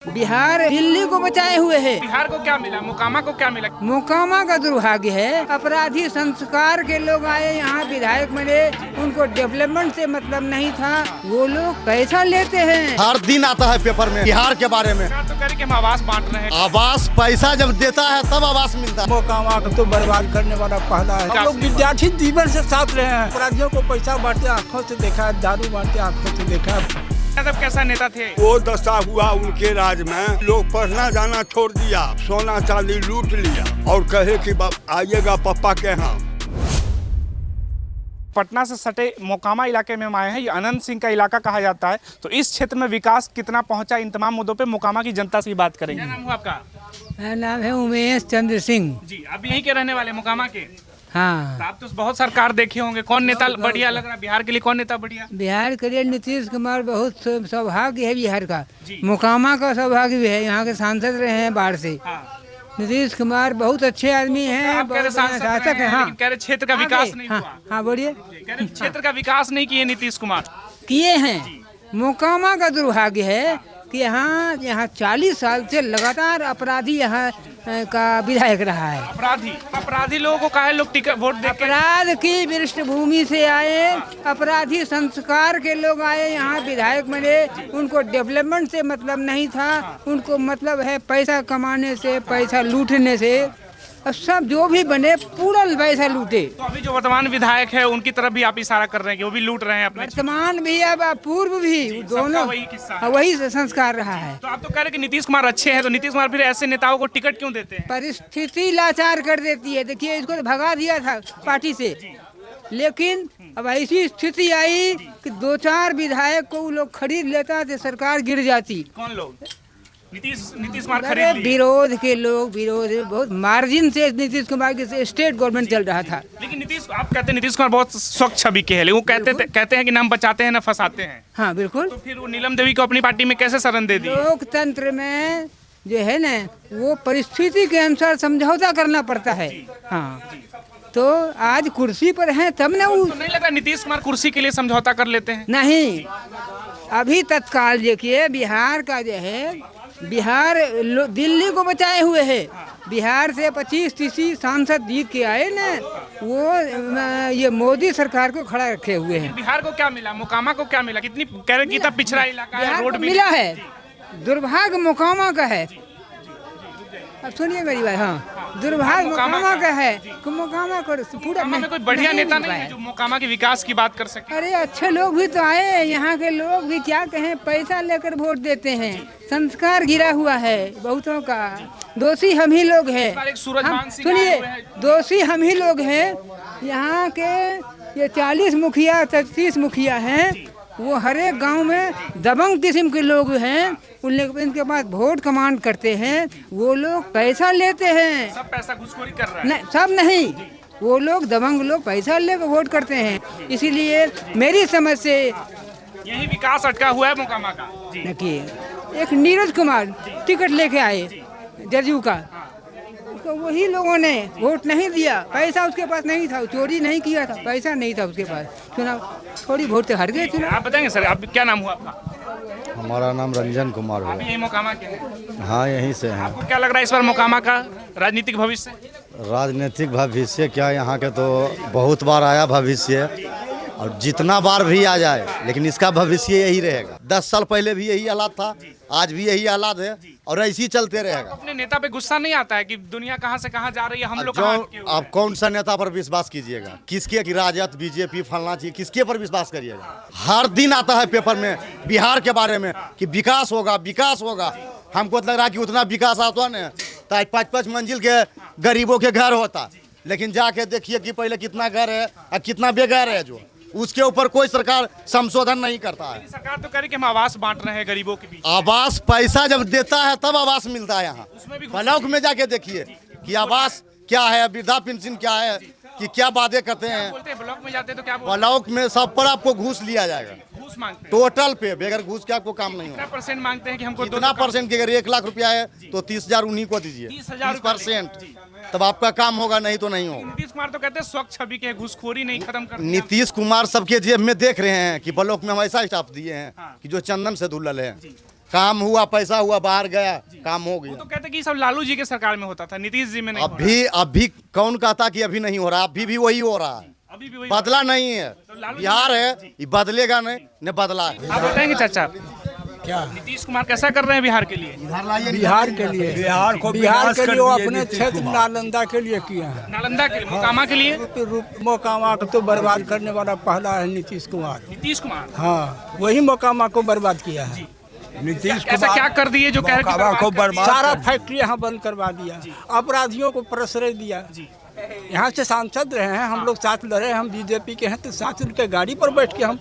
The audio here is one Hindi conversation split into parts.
बिहार दिल्ली को बचाए हुए है। बिहार को क्या मिला, मोकामा को क्या मिला? मोकामा का दुर्भाग्य है। अपराधी संस्कार के लोग आए यहाँ, विधायक बने, उनको डेवलपमेंट से मतलब नहीं था। वो लोग पैसा लेते हैं। हर दिन आता है पेपर में बिहार के बारे में। तो करके हम आवास बांट रहे हैं। आवास पैसा जब देता है तब आवास मिलता है। मोकामा को तो बर्बाद करने वाला पहला है। हम लोग विद्यार्थी जीवन से साथ रहे हैं। अपराधियों को पैसा बांटते आंखों से देखा, दारू बांटते आंखों से देखा। यादव कैसा नेता थे? वो दशा हुआ उनके राज में, लोग पढ़ना जाना छोड़ दिया, सोना चांदी लूट लिया और कहे कि आइएगा पापा के यहाँ। पटना से सटे मोकामा इलाके में हम आए हैं। ये अनंत सिंह का इलाका कहा जाता है। तो इस क्षेत्र में विकास कितना पहुंचा, इन तमाम मुद्दों पे मोकामा की जनता से बात करेंगे। क्या नाम हुआ आपका? मेरा नाम है उमेश चंद्र सिंह। जी, आप यहीं के रहने वाले मोकामा के? हाँ। तो आप तो बहुत सरकार देखे होंगे, कौन नेता बढ़िया लग रहा है बिहार के लिए? कौन नेता बढ़िया? बिहार के लिए नीतीश कुमार बहुत सौभाग्य है बिहार का। मोकामा का सौभाग्य भी है। यहाँ के सांसद रहे हैं बाहर से। नीतीश कुमार बहुत अच्छे आदमी हैं, बहुत शासक है। हाँ, कह रहे क्षेत्र का विकास नहीं हुआ। हाँ बोलिए। कह रहे क्षेत्र का विकास नहीं किए नीतीश कुमार। किए हैं। मोकामा का दुर्भाग्य है कि यहाँ 40 साल से लगातार अपराधी यहाँ का विधायक रहा है। अपराधी लोगों को काहे लोग टिकट वोट दे के? अपराध की पृष्ठभूमि से आए, अपराधी संस्कार के लोग आए यहाँ, विधायक बने, उनको डेवलपमेंट से मतलब नहीं था। उनको मतलब है पैसा कमाने से, पैसा लूटने से। और सब जो भी बने पूरा पैसा लूटे। तो अभी जो वर्तमान विधायक है उनकी तरफ भी आप इशारा कर रहे हैं कि वो भी लूट रहे हैं अपने? वर्तमान भी अब पूर्व भी, दोनों वही किस्सा है। वही संस्कार रहा है। तो आप तो कह रहे हैं कि नीतीश कुमार अच्छे हैं, तो नीतीश कुमार फिर ऐसे नेताओं को टिकट क्यों देते हैं? परिस्थिति लाचार कर देती है। देखिए, इसको तो भगा दिया था पार्टी से, लेकिन अब ऐसी स्थिति आई कि 2-4 विधायक को वो लोग खरीद लेता तो सरकार गिर जाती। कौन लोग? नीतीश कुमार अरे खरीद लिए। विरोध के लोग, विरोध बहुत मार्जिन से नीतीश कुमार के स्टेट गवर्नमेंट चल रहा था। लेकिन आप कहते हैं नीतीश कुमार बहुत स्वच्छ छवि के हैं, लेकिन वो कहते हैं कि ना हम बचाते हैं ना फंसाते हैं। हाँ बिल्कुल। तो फिर वो नीलम देवी को अपनी पार्टी में कैसे शरण दे दी? लोकतंत्र में जो है ना, वो परिस्थिति के अनुसार समझौता करना पड़ता है। हाँ, तो आज कुर्सी पर हैं तब ना वो। तो नहीं लगा नीतीश कुमार कुर्सी के लिए समझौता कर लेते हैं? नहीं, अभी तत्काल देखिए बिहार का जो है, बिहार दिल्ली को बचाए हुए है। बिहार से 25-30 सांसद जीत के आए ना, वो ये मोदी सरकार को खड़ा रखे हुए हैं। बिहार को क्या मिला, मोकामा को क्या मिला? कितना पिछड़ा इलाका है, रोड मिला है। दुर्भाग्य मोकामा का है। अब सुनिए मेरी बात। हाँ, दुर्भाग्य मोकामा का है कि मोकामा को पूरा में कोई बढ़िया नेता नहीं है जो मोकामा के विकास की बात कर सके। अरे अच्छे लोग भी तो आए, यहाँ के लोग भी क्या कहें, पैसा लेकर वोट देते हैं। संस्कार गिरा हुआ है बहुतों का। दोषी हम ही लोग हैं। सुनिए, दोषी हम ही लोग हैं। यहाँ के ये 40 मुखिया 33 मुखिया हैं, वो हर एक गाँव में दबंग किस्म के लोग हैं। इनके पास वोट कमांड करते हैं। वो लोग पैसा लेते हैं। सब पैसा घुसखोरी कर रहा है? नहीं, सब नहीं। वो लोग दबंग लोग पैसा लेकर वोट करते हैं। इसीलिए मेरी समझ से यही विकास अटका हुआ है मोकामा का। देखिए, एक नीरज कुमार टिकट लेके आए जदयू का, तो वही लोगों ने वोट नहीं दिया। पैसा उसके पास नहीं था, चोरी नहीं किया था, पैसा नहीं था उसके पास। चुनाव थोड़ी वोट से हार गए चुनाव। आप बताएंगे सर, आप क्या नाम हुआ आपका? हमारा नाम रंजन कुमार आप यही मोकामा के हैं? हाँ, यहीं से हैं। आपको क्या लग रहा है इस बार मोकामा का राजनीतिक भविष्य? राजनीतिक भविष्य क्या, यहाँ के तो बहुत बार आया भविष्य, और जितना बार भी आ जाए, लेकिन इसका भविष्य यही रहेगा। 10 साल पहले भी यही हालात था, आज भी यही हालात है, और ऐसे ही चलते रहेगा। अपने नेता पे गुस्सा नहीं आता है कि दुनिया कहाँ से कहाँ जा रही है, हम लोग आप कौन सा नेता पर विश्वास कीजिएगा? किसके की राजद, बीजेपी, फलना चाहिए, किसके पर विश्वास करिएगा? हर दिन आता है पेपर में बिहार के बारे में कि विकास होगा, विकास होगा। हमको लग रहा है कि उतना विकास आता ना तो 5-5 मंजिल के गरीबों के घर होता, लेकिन जाके देखिए कि पहले कितना घर है और कितना बेघर है, जो उसके ऊपर कोई सरकार संशोधन नहीं करता है। सरकार तो कह रही कि हम आवास बांट रहे हैं गरीबों के बीच। आवास पैसा जब देता है तब आवास मिलता है। यहाँ ब्लॉक में जाके देखिए कि आवास क्या है, वृद्धा पेंशन क्या है, कि क्या वादे करते हैं। बोलते हैं ब्लॉक में जाते तो क्या बोलते हैं? ब्लॉक में सब पर आपको घूस लिया जाएगा, घूस मांगते हैं टोटल पे, बगैर घूस के आपको काम नहीं होगा। कितना % मांगते हैं कि हमको? कितना परसेंट? की अगर 1 लाख रुपया है तो 30,000 उन्हीं को दीजिए, 30%, तब आपका काम होगा, नहीं तो नहीं होगा। नीतीश कुमार तो कहते हैं स्वच्छ छवि के, घूसखोरी नहीं खत्म कर। नीतीश कुमार सबके जेब में देख रहे हैं कि ब्लॉक में हम ऐसा स्टाफ दिए हैं कि जो चंदन से धुलल है। काम हुआ, पैसा हुआ, बाहर गया, काम हो वो गया। तो कहते कि सब लालू जी के सरकार में होता था, नीतीश जी में नहीं हो अभी कौन कहता कि अभी नहीं हो रहा, अभी भी वही हो रहा है, रहा। अभी भी वही बदला नहीं है। लालू जी बिहार है, ये बदलेगा नहीं, न बदला है। आप बताएंगे चाचा, क्या नीतीश कुमार कैसा कर रहे हैं बिहार के लिए? बिहार के लिए, बिहार के लिए वो अपने क्षेत्र नालंदा के लिए किए हैं। नालंदा के लिए, मोकामा के लिए? मोकामा को तो बर्बाद करने वाला पहला है नीतीश कुमार। नीतीश कुमार, हाँ, वही मोकामा को बर्बाद किया है। नीतीश ऐसा क्या कर दिए जो कह रहे हैं कि बर्बाद कर सारा फैक्ट्री यहाँ बंद करवा दिया, अपराधियों को प्रश्रय दिया। यहाँ से सांसद रहे हैं, हम लोग साथ लड़े, हम बीजेपी के हैं, तो साथ उनके गाड़ी पर बैठ के हम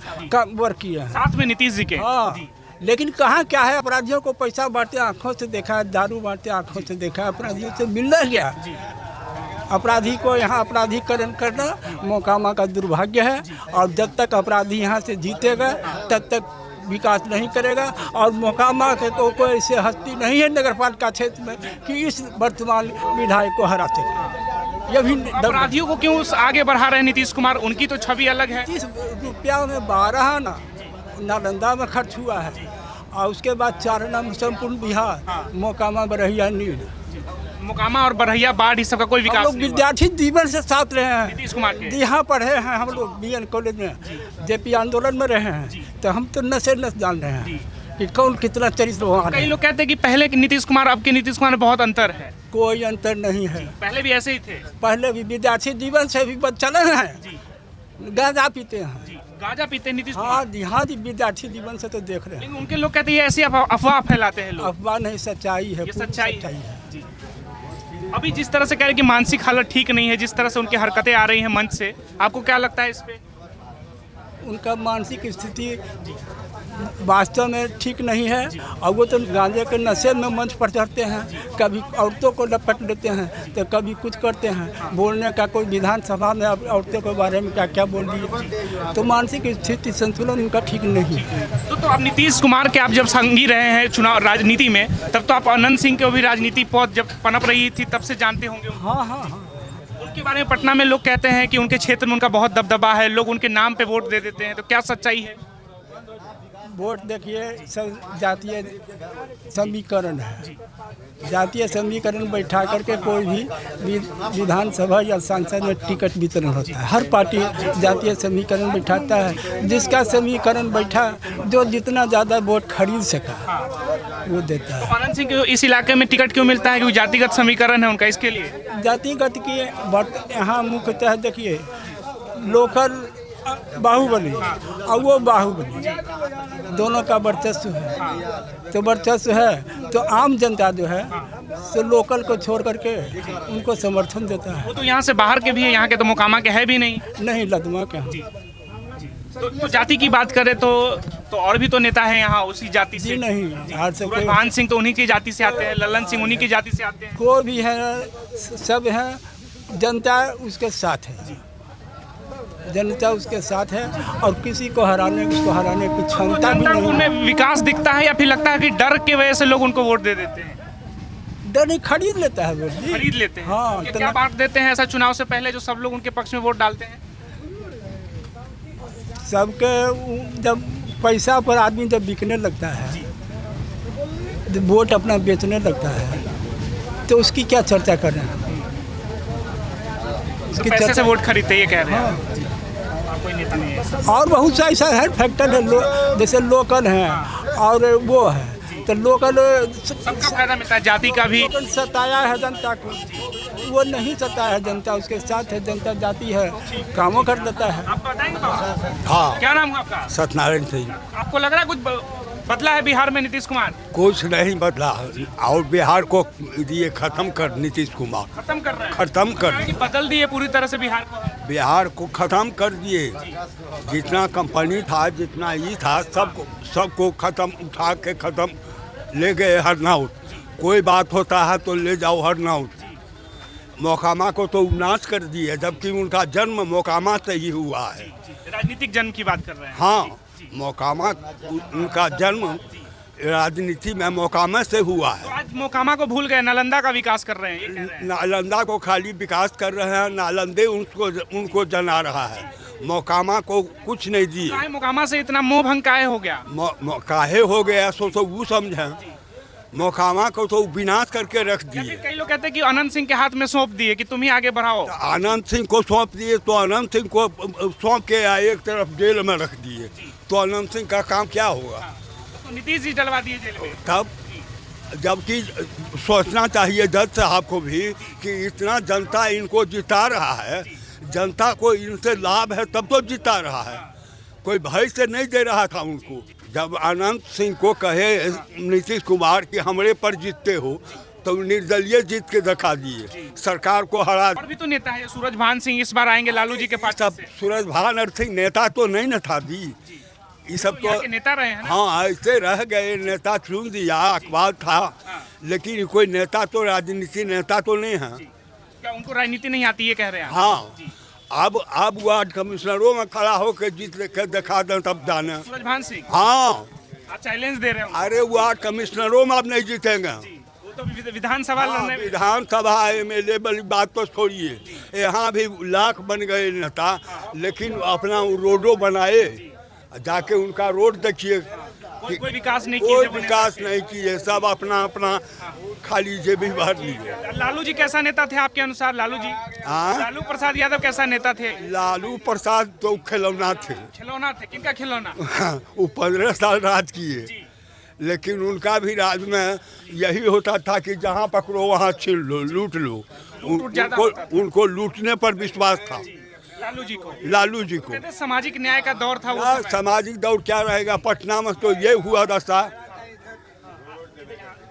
वर्क किए हैं। साथ में नीतीश जी के? हाँ, लेकिन कहाँ क्या है, अपराधियों को पैसा बांटते आंखों से देखा है, दारू बांटते आंखों से देखा है, अपराधियों से मिलना गया। अपराधी को यहाँ अपराधीकरण करना मोकामा का दुर्भाग्य है, और जब तक अपराधी यहाँ से जीतेगा तब तक विकास नहीं करेगा। और मोकामा के कोई ऐसे हस्ती नहीं है नगरपालिका क्षेत्र में कि इस वर्तमान विधायक को हरा सके। ये भी अपराधियों को क्यों आगे बढ़ा रहे हैं नीतीश कुमार? उनकी तो छवि अलग है। 30 रुपया में 12 ना नालंदा में खर्च हुआ है, और उसके बाद 4 में संपूर्ण बिहार, मोकामा बरहिया नीड, मोकामा और बरहिया बाढ़ इस सब का कोई हम विकास लोग नहीं हुआ। विद्यार्थी जीवन से साथ रहे हैं। नीतीश कुमार के यहाँ पढ़े हैं हम लोग, बीएन कॉलेज में, जेपी आंदोलन में रहे हैं, तो हम तो नशे जान रहे हैं कि कौन कितना चरित्रवान कई है। लोग कहते हैं कि पहले के नीतीश कुमार अब के नीतीश कुमार में बहुत अंतर है। कोई अंतर नहीं है, पहले भी ऐसे ही थे। पहले भी विद्यार्थी जीवन से भी चले हैं, गांजा पीते हैं। गांजा पीते हैं नीतीश कुमार, हाँ जी, हाँ जी, विद्यार्थी जीवन से तो देख रहे हैं। लेकिन उनके लोग कहते हैं ये ऐसी अफवाह फैलाते हैं लोग। अफवाह नहीं, सच्चाई है, ये पूरी सच्चाई है। है। जी। अभी जिस तरह से कह रहे हैं कि मानसिक हालत ठीक नहीं है, जिस तरह से उनकी हरकतें आ रही हैं मंच से, आपको क्या लगता है इस पे? उनका मानसिक स्थिति वास्तव में ठीक नहीं है, और वो तो गांजे के नशे में मंच पर चढ़ते हैं, कभी औरतों को लपट लेते हैं, तो कभी कुछ करते हैं। बोलने का कोई विधानसभा में अब औरतों के बारे में क्या क्या बोल दिए, तो मानसिक स्थिति संतुलन उनका ठीक नहीं है। तो आप नीतीश कुमार के आप जब संगी रहे हैं चुनाव राजनीति में, तब तो आप अनंत सिंह को भी राजनीति पद जब पनप रही थी तब से जानते होंगे। हाँ हाँ हाँ, उनके बारे में पटना में लोग कहते हैं कि उनके क्षेत्र में उनका बहुत दबदबा है, लोग उनके नाम पे वोट दे देते हैं, तो क्या सच्चाई है? वोट देखिए, सब जातीय समीकरण है, जातीय समीकरण बैठा करके कोई भी विधानसभा या सांसद में टिकट वितरण होता है। हर पार्टी जातीय समीकरण बैठाता है, जिसका समीकरण बैठा, जो जितना ज़्यादा वोट खरीद सका वो देता है। तो अनंत सिंह को इस इलाके में टिकट क्यों मिलता है? क्योंकि जातिगत समीकरण है उनका, इसके लिए? जातिगत की यहाँ मुख्यतः देखिए, लोकल बाहुबली और वो बाहुबली, दोनों का वर्चस्व है। तो वर्चस्व है तो आम जनता जो है तो लोकल को छोड़ करके उनको समर्थन देता है। वो तो यहाँ से बाहर के भी है, यहाँ के तो मोकामा के है भी नहीं। नहीं, लदमा के हैं। तो जाति की बात करें तो और भी तो नेता है यहाँ उसी जाति से। जी नहीं, आज से कोई सूरजभान सिंह तो उन्हीं की जाति से आते हैं, ललन सिंह उन्हीं की जाति से आते हैं। कोई भी है, सब है, जनता उसके साथ है, जनता उसके साथ है, और किसी को हराने की क्षमता भी जनता को नहीं उनमें है। विकास दिखता है या फिर लगता है कि डर के वजह से लोग उनको वोट दे देते हैं? डर नहीं, खरीद लेता है वोट जी। खरीद लेते हैं। हाँ, ये क्या बांट देते हैं ऐसा चुनाव से पहले जो सब लोग उनके पक्ष में वोट डालते हैं? सबके जब पैसा पर आदमी जब बिकने लगता है, जब वोट अपना बेचने लगता है, तो उसकी क्या चर्चा कर रहे हैं? उसकी पैसे से चर्चा, वोट खरीदते हैं, ये कह रहे हैं। हाँ। कोई नेता नहीं है। और बहुत सा ऐसा है फैक्टर है, जैसे लोकल है और वो है, तो लोकल सबका फायदा मिलता है, जाति का भी। लोकल सताया है जनता को, वो नहीं सताया है जनता, उसके साथ है जनता, जाती है, कामों कर देता है। आप बताएंगे बाबा? हाँ, क्या नाम है आपका? सत्यनारायण सिंह। आपको लग रहा है कुछ बदला है बिहार में नीतीश कुमार? कुछ नहीं बदला, और बिहार को ये खत्म कर, नीतीश कुमार खत्म कर रहे हैं? खत्म कर, कि बदल दिए पूरी तरह से बिहार को? बिहार को खत्म कर दिए। जितना कंपनी था, जितना ये था, सबको खत्म, उठा के खत्म ले गए हरनाउट। कोई बात होता है तो ले जाओ हरनाउट। मोकामा को तो नाश कर दिए, जबकि उनका जन्म मोकामा से ही हुआ है। राजनीतिक जन्म की बात कर रहे हैं? हाँ, मोकामा, उनका जन्म राजनीति में मोकामा से हुआ तो है। आज मोकामा को भूल गए, नालंदा का विकास कर रहे हैं, ये कह रहे हैं। नालंदा को खाली विकास कर रहे हैं, नालंदे उनको जना रहा है। मोकामा को कुछ नहीं दिए। काहे मोकामा से इतना मोह भंग काहे हो गया? काहे हो गया सो तो वो समझे। मोकामा को तो विनाश करके रख या दिए। फिर कई लोग कहते हैं कि अनंत सिंह के हाथ में सौंप दिए कि तुम ही आगे बढ़ाओ। अनंत सिंह को सौंप दिए तो अनंत सिंह को सौंप के एक तरफ जेल में रख दिए तो अनंत सिंह का काम क्या होगा? तो नीतीश जी डलवा दिए जेल में। तब जबकि सोचना चाहिए जज साहब को भी कि इतना जनता इनको जिता रहा है, जनता को इनसे लाभ है तब तो जिता रहा है, कोई भय से नहीं दे रहा था उनको। जब अनंत सिंह को कहे नीतीश कुमार कि हमरे पर जीतते हो तो निर्दलीय जीत के दिखा दिए, सरकार को हरा। और भी तो नेता है, सूरजभान सिंह इस बार आएंगे लालू जी के पास। सब सूरजभान सिंह नेता तो नहीं न था दी, ये सब यहाँ तो के नेता रहे हैं ना? हाँ ऐसे रह गए, नेता चुन दिया अखबार था, लेकिन कोई नेता तो राजनीति नेता तो नहीं है। क्या उनको राजनीति नहीं आती है कह रहे हैं? हाँ अब वार्ड कमिश्नरों में खड़ा होकर जीत के दिखा दें तब जाने। सूरजभान सिंह हाँ आप चैलेंज दे रहे हो? अरे वार्ड कमिश्नरों में अब नहीं जीतेंगे। वो तो विधानसभा लड़ने में। विधानसभा MLA वाली बात तो छोड़िए, यहाँ भी लाख बन गए नेता, लेकिन अपना रोडों बनाए, जाके उनका रोड देखिए, कोई विकास नहीं कोई किए। विकास नहीं किए, सब अपना अपना खाली जेबी भर लिए। लालू जी कैसा नेता थे आपके अनुसार? लालू जी, हाँ? लालू प्रसाद यादव कैसा नेता थे? लालू प्रसाद तो खिलौना थे। खिलौना थे? किनका खिलौना? वो 15 साल राज किए, लेकिन उनका भी राज में यही होता था कि जहाँ पकड़ो वहाँ छीन लो, लूट लो। उनको लूटने पर विश्वास था लालू जी को। कहते सामाजिक न्याय का दौर था वो समय। सामाजिक दौर क्या रहेगा? पटना में तो ये हुआ दशा।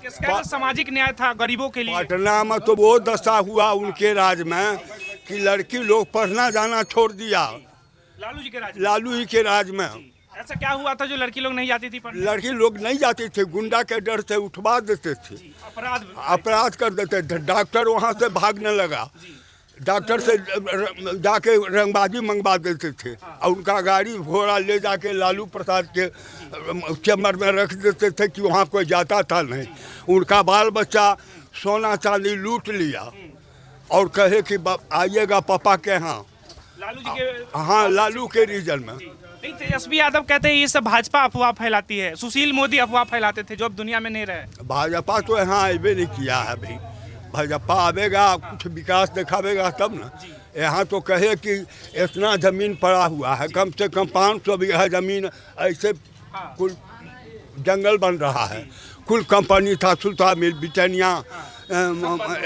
किसका सामाजिक न्याय था गरीबों के लिए? पटना में तो वो दशा हुआ उनके राज में कि लड़की लोग पढ़ना जाना छोड़ दिया। लालू जी के राज? लालू जी के राज में ऐसा क्या हुआ था जो लड़की लोग नहीं जाती थी पढ़ने? लड़की लोग नहीं जाती थे, गुंडा के डर से उठवा देते थे, अपराध कर देते थे। डॉक्टर वहाँ से भागने लगा, डॉक्टर से जाके रंगबाजी मंगवा देते थे और उनका गाड़ी घोड़ा ले जाके लालू प्रसाद के चैम्बर में रख देते थे कि वहाँ कोई जाता था नहीं। उनका बाल बच्चा सोना चांदी लूट लिया और कहे कि आइएगा पापा के यहाँ। लालू जी के? हाँ, लालू के रीजन में। नहीं, तेजस्वी यादव कहते हैं ये सब भाजपा अफवाह फैलाती है, सुशील मोदी अफवाह फैलाते थे जो अब दुनिया में नहीं रहे। भाजपा तो यहाँ आवे नहीं किया है भाई, भाजपा आवेगा कुछ विकास दिखावेगा तब ना। यहाँ तो कहे कि इतना जमीन पड़ा हुआ है, कम से कम 500 बीघा जमीन ऐसे कुल जंगल बन रहा है, कुल कंपनी था, सुल्तान मिल, ब्रिटानिया,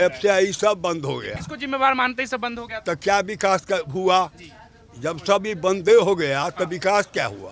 FCI सब बंद हो गया। इसको जिम्मेवार मानते ही सब बंद हो गया तो क्या विकास हुआ? जब सब ये बंदे हो गया तो विकास क्या हुआ?